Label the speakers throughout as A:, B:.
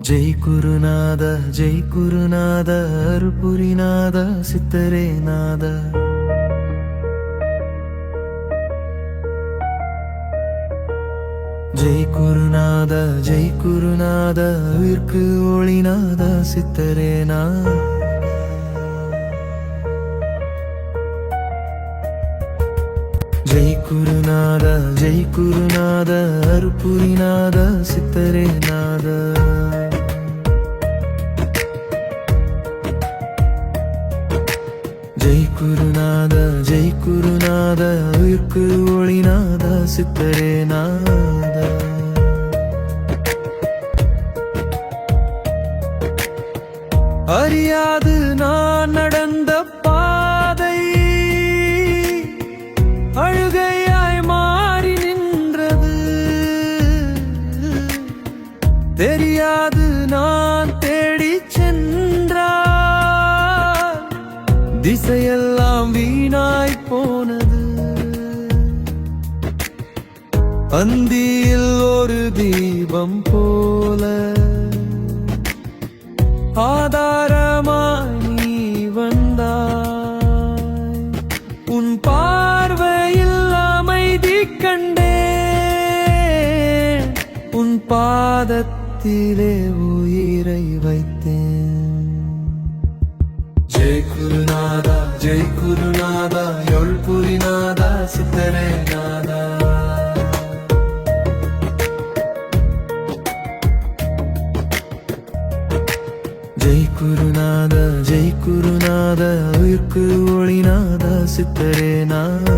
A: जय गुरुनाद अरुपुरीनाद सितरे नाद जय गुरुनाद उयर्क्कु ओळिनाद सितरे नाद जय गुरुनाद अरुपुरीनाद सितरे नाद जय गुरुनाद उयर्क्कु ओळिनाद सितरे नाद அறியாது நான் நடந்த பாதை அழுகையாய் மாறி நின்றது தெரியாது நான் தேடி சென்றால் திசையெல்லாம் வீணாய் போனது அந்தியில் ஒரு தீபம் போல ஆதாரமாய் நீ வந்தாய் உன் பார்வையில் அமைதி கண்டேன் உன் பாதத்திலே உயிரை வைத்தேன் ஜெய் குருநாதா யொல்புரிநாதா சித்தரே நாதா जय गुरुनाद उयर्क्कु ओळिनाद सितरे नाद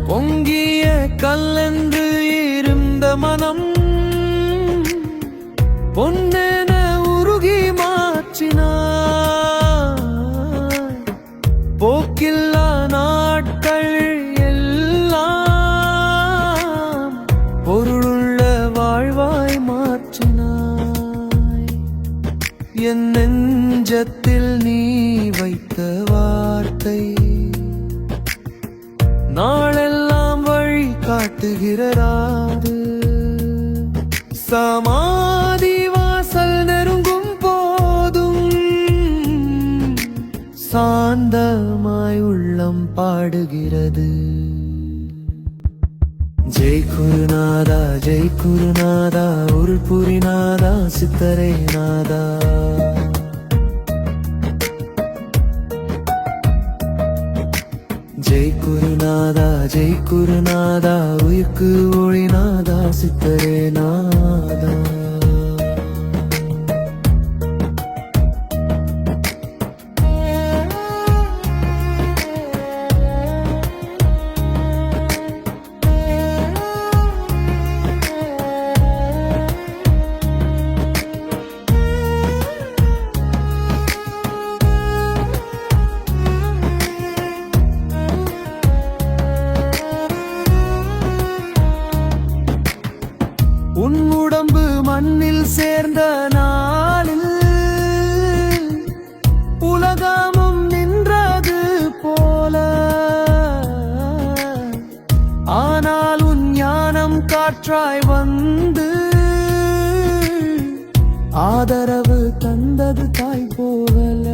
A: பொங்கிய கல்லென்று இருந்த மனம் பொன்னென உருகி மாற்றினாய் போக்கில்லா நாட்கள் எல்லாம் பொருளுள்ள வாழ்வாய் மாற்றினாய் என் நெஞ்சத்தில் நீ வைத்த வார்த்தை நாளெல்லாம் வழி காட்டுகிறராது சமாதி வாசல் நெருங்கும் போதும் சாந்தமாய் உள்ளம் பாடுகிறது ஜெய் குருநாதா உருள்புரிநாதா சித்தரே நாதா ஜெய் குருநாதா உயிர்க்கு ஒளிநாதா சித்தரே நாதா உன் உடம்பு மண்ணில் சேர்ந்த நாளில் உலகமும் நின்றது போல ஆனால் உன் ஞானம் காற்றாய் வந்து ஆதரவு தந்தது தாய் போல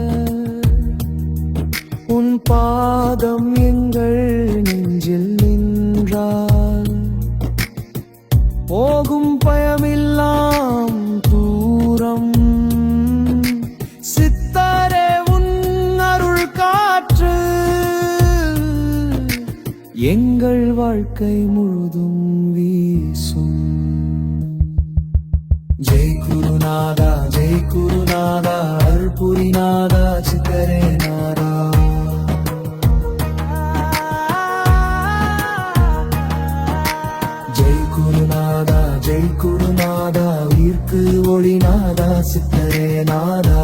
A: உன் பாதம் எங்கள் நெஞ்சில் நின்றால் போகும் பயமில்லாம் தூரம் சித்தாரே உன் அருள் காற்று எங்கள் வாழ்க்கை முழுதும் வீசும் ஜெய் குருநாதா அருள்புரிநாதா சித்தரே நாதா ஜெய் குருநாதா உயிர்க்கு ஒளிநாதா சித்தரே நாதா